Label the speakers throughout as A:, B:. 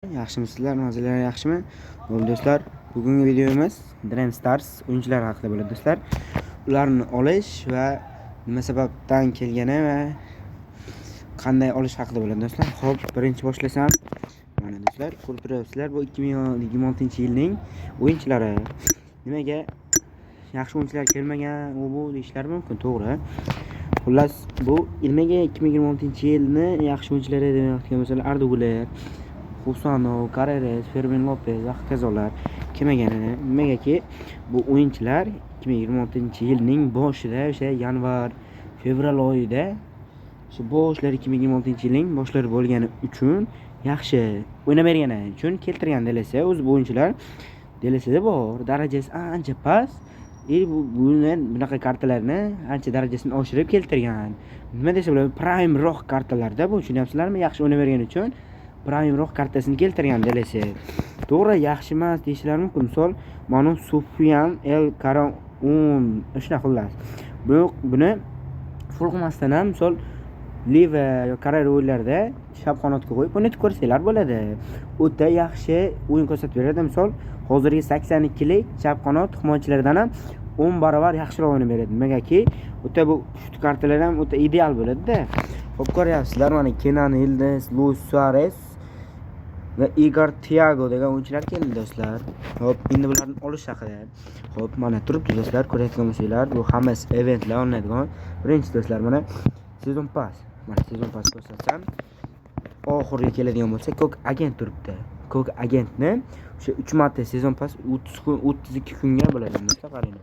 A: Yaxshimisizlar, manzillar yaxshimi? Bo'ldi do'stlar, bugungi videomiz Dream Stars o'yinchilari haqida bo'ladi do'stlar. Ularni olish va nima sababdan kelgani va qanday olish haqida bo'ladi do'stlar. Xo'p, birinchi boshlasam, mana do'stlar, ko'rib turibsizlar, bu 2026-yilning o'yinchilari. Nimaga yaxshi o'yinchilar kelmagan, bu deyishlar mumkin, to'g'ri. Xullas, bu nimaga 2026-yilni yaxshi o'yinchilari demayotgan bo'lsalar, Arda Güler, Husano, Carreras, Fermin Lopez va hokazolar kelmaganini. Nimagaki bu o'yinchilar 2026-yilning boshida, o'sha yanvar, fevral oyida, shu boshlar 2026-yilning boshlari bo'lgani uchun yaxshi o'ynamayotgani uchun keltirgan DLC. O'zi bu o'yinchilar DLC-da bor, darajasi ancha past. Bunaqa kartalarni ancha darajasini oshirib keltirgan. Nima desa bo'ladi, prime rock kartalarda bu, tushunyapsizlarmi? Yaxshi o'ynavergani uchun prime rock kartasini keltirgan DLC. To'g'ri, yaxshi emas deyishlar mumkin. Misol, mana Sufyan El Karon shuna xullas. Buni full qilmasdan ham misol Liva yoki Carrera o'yinlarida chap qanotga qo'yib o'ynatib ko'rsanglar bo'ladi. O'ta yaxshi o'yin ko'rsatib beradi. Misol, hozirgi 82lik chap qanot himoyachilardan ham 10 barobar yaxshiroq o'ynab beradi. Nimagaki, o'ta bu shut kartalar ham o'ta ideal bo'ladi-da. Xo'p, ko'ryapsizlar, mana Kenan Yildiz, Luis Suarez va Igor Thiago degan o'yinchilar keldi do'stlar. Xo'p, endi bularni olish haqida. Xo'p, mana turibdi do'stlar, ko'rayotgan bo'lsanglar, bu hammasi eventlar olinadigan. Birinchi do'stlar, mana sezon pass. Mana sezon pass ko'rsatsam, oxiriga keladigan bo'lsa, ko'k agent turibdi. Ko'k agentni o'sha 3 marta sezon pass 32 kunga bo'ladi do'stlar, qarang.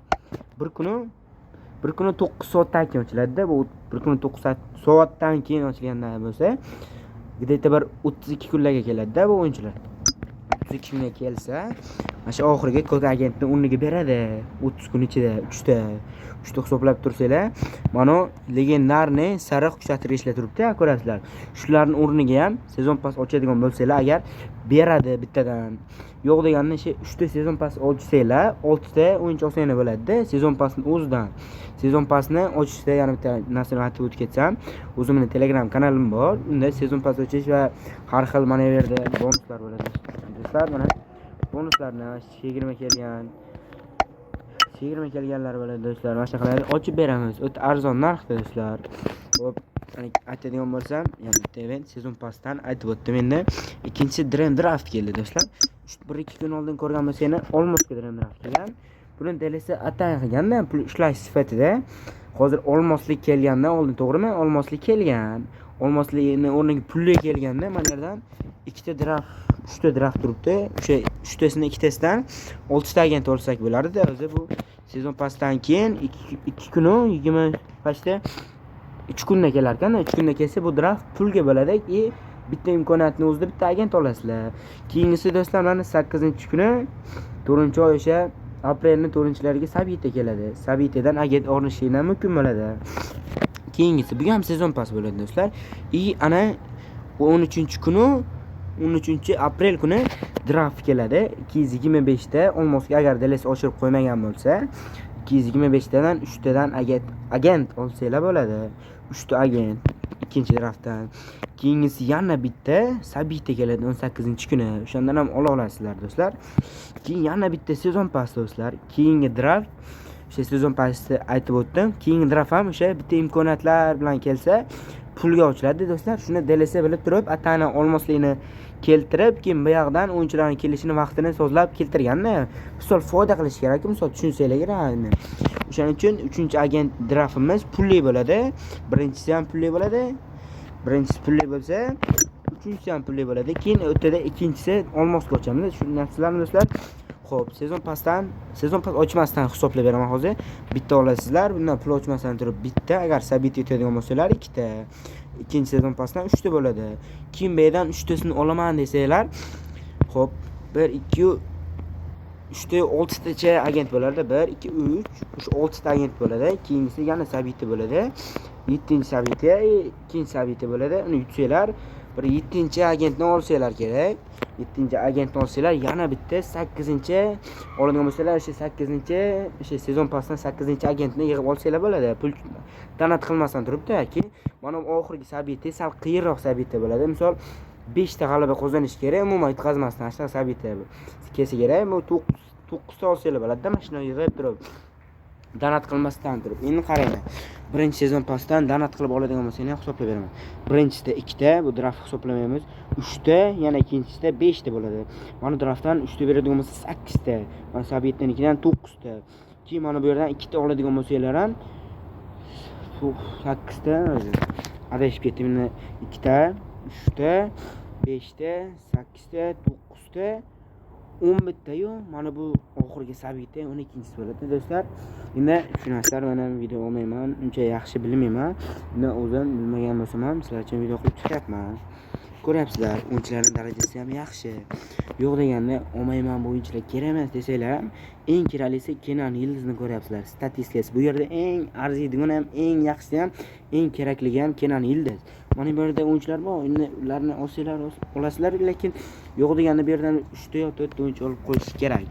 A: Bir kuni 9 soatdan keyin ochiladi-da. Bu bir kuni 9 soatdan keyin ochilganda bo'lsa, где-то bir 32 kunlarga keladi-da bu o'yinchilar. 32 kunga kelsa, mana shu oxiriga ko'k agentni o'rniga beradi. 30 kun ichida 3ta hisoblab tursanglar, mana legendarniy sariq kuchaytirgichlar turibdi-ya, ko'rasizlar. Shularning o'rniga ham sezon pass ochadigan bo'lsanglar, agar beradi bittadan. Yo'q deganda shu 3ta sezon pass ochsanglar, 6 ta o'yinchi olsanglar bo'ladi-da, sezon passni o'zidan. Sezon passni ochishda yana bitta narsani aytib o'tib ketsam, o'zimning Telegram kanalim bor. Unda sezon pass ochish va har xil mana bu yerda bonuslar bo'ladi. Do'stlar, mana bonuslarni 20 kelganlar bo'ladi do'stlar. Mana shunaqalarni ochib beramiz. O'ta arzon narxda do'stlar. Xo'p, aytadigan bo'lsam, yana bitta event sezon passdan aytib o'tdim. Endi ikkinchisi Dream Draft keldi do'stlar. 1-2 kun oldin ko'rgan bo'lsangiz, Olmosga Dream Draft kelgan. Buni DLC atay qilganda ishlash sifatida hozir Olmoslik kelgandan oldin, to'g'rimi? Olmoslik kelgan. Olmoslikning o'rniga pulli kelganda mana yerdan 2ta draft, 3ta draft turibdi. O'sha 3tasini ikkitasidan 6 ta agent olsak bo'lardi. O'zi bu sezon passdan keyin 2 kuni 20 pashta 3 kunda kelar ekan. 3 kunda kelsa bu draft pulga bo'ladi. Bitta imkoniyatni o'zida bitta agent olasizlar. Keyingisi do'stlar, mana 8-kuni 4-oy o'sha aprelning 4-lariga Sabita keladi. Sabitadan agent o'rnashinglar mumkin bo'ladi. Keyingisi bu ham sezon pass bo'ladi do'stlar. Ana 13-kuni 13-aprel kuni draft keladi. 225 ta Olmosga agar DLC oshirib qo'ymagan bo'lsa, 225 tadan 3 tadan agent olsanglar bo'ladi. 3 ta agent ikkinchi draftdan. Keyingisi yana bitta Sabita keladi 18-kuni. O'shandan ham ola olasizlar do'stlar. Keyin yana bitta sezon pass do'stlar. Keyingi draft o'sha sezon passni aytib o'tdim. Keyingi draft ham o'sha bitta imkoniyatlar bilan kelsa pulga ochiladi do'stlar. Shuni DLC bilib turib, atana Olmoslikni keltirib, keyin bu yoqdan o'yinchilarning kelishini vaqtini sozlab keltirganda, misol foyda qilish kerak, misol tushunsanglar kerak. O'shaning uchun 3-agent draftimiz pulli bo'ladi. Birinchisi ham pulli bo'ladi. Birinchisi pulli bo'lsa, uchinchisi ham pulli bo'ladi. Keyin o'tada ikkinchisi Olmosga ochamiz. Tushunyapsizlarmi do'stlar? Xo'p, sezon pass ochmasdan hisoblab beraman hozir. Bitta olasizlar. Bundan pul ochmasdan turib bitta, agar Sabit yetadigan bo'lsalar 2 ta. Ikkinchi sezon passdan 3 ta bo'ladi. Keyin bu yerdan 3 tasini olaman desanglar, xo'p, 1 2 3 ta 6 tacha agent bo'ladi. 1 2 3 o'sha 6 ta agent bo'ladi. Keyingisi yana Sabit bo'ladi. 7-Sabita, 2-Sabita bo'ladi. Uni yutsanglar, bir 7-agentni olsanglar kerak. 7-agentni olsanglar, yana bitta 8-chi oladigan bo'lsalar, o'sha 8-chi, o'sha sezon passdan 8-agentni yig'ib olsanglar bo'ladi. Pul tanat qilmasdan turibdi. Keyin mana oxirgi Sabita sal qiyinroq Sabita bo'ladi. Misol 5 ta g'alaba qozonish kerak, umuman yutqazmasdan ashna sabita kelsa kerak. Bu 9 ta olsalar bo'ladi-da, mashina yig'ib turib. Danat qilmasdan turib. Endi qaranglar. Birinchi sezon pasdan danat qilib oladigan bo'lsangiz ham hisoblab beraman. Birinchisida 2 ta, bu draft hisoblamaymiz. 3 ta, yana ikkinchisida 5 ta bo'ladi. Mana draftdan 3 ta beradigan bo'lsa 8 ta. Mana sabitnikidan 9 ta. Keyin mana bu yerdan 2 ta oladigan bo'lsanglar ham 8 ta. Adashib ketdim. 2 ta, 3 ta, 5 ta, 8 ta, 9 ta, 11 ta-yu, mana bu oxirgi sabita 12-si bo'ladi do'stlar. Endi shu narsalar men ham video olmayman, uncha yaxshi bilmayman. Endi o'zim bilmagan bo'lsam ham sizlar uchun video qilib chiqyapman. Ko'ryapsizlar, o'yinchilarning darajasi ham yaxshi. Yo'q deganda olmayman, bu o'yinchilar kerak emas desanglar ham, eng keraklisi Kenan Yildizni ko'ryapsizlar. Statistikasi bu yerda eng arziydigani ham, eng yaxshisi ham, eng kerakligi ham Kenan Yildiz. Mana bu yerda o'yinchilar bor, endi ularni olsanglar olasizlar, lekin yo'q deganda bu yerdan 3 ta yo 4 ta o'yinchi olib qo'yish kerak.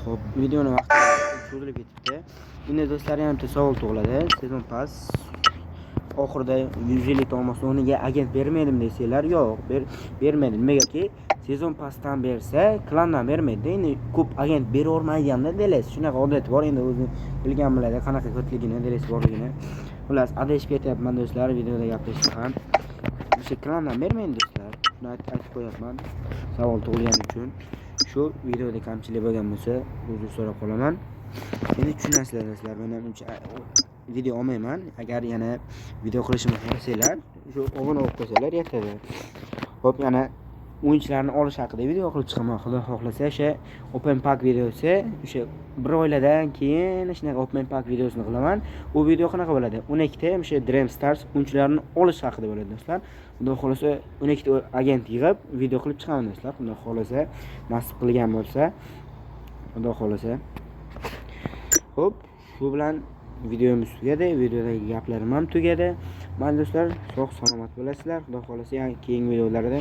A: Xo'p, videoni vaqti cho'zilib ketibdi. Endi do'stlar ham savol tug'iladi. Sezon pas oxirida 150 ta olmasa o'rniga agent bermaydim desanglar, yo'q, bermaydi. Nimagaki? Sezon pasdan bersa, klandan bermaydi. Endi ko'p agent beravermayganda deles. Shunaqa odat bor, endi o'zi bilgan biladi qanaqa ko'tligini, deles borligini. Xullas, adashib ketyapman do'stlar, videoda gapirishda ham. O'sha klandan bermaydi do'stlar. Shuni aytib qo'yapman. Savol tug'ilgani uchun. Shu videoda kamchilik bo'lgan bo'lsa, uzr so'rab qolaman. Endi tushunasizlar do'stlar, men ham uncha video olmayman. Agar yana video qilishimni xohlasanglar, shu obuna bo'lib qo'ysanglar yetadi. Xo'p, yana o'yinchilarni olish haqida video qilib chiqaman, xudo xohlasa. O'sha open pack videosi, o'sha bir oylardan keyin shunaqa open pack videosini qilaman. U video qanaqa bo'ladi? 12 ta o'sha Dream Stars o'yinchilarini olish haqida bo'ladi do'stlar. Xudo xohlasa 12 ta agent yig'ib video qilib chiqaman do'stlar. Xudo xohlasa, nasib qilgan bo'lsa, xudo xohlasa. Xo'p, shu bilan videomiz tugadi. Videodagi gaplarim ham tugadi. Mana do'stlar, sog' salomat bo'lasizlar. Xudo xohlasa, keyingi videolarda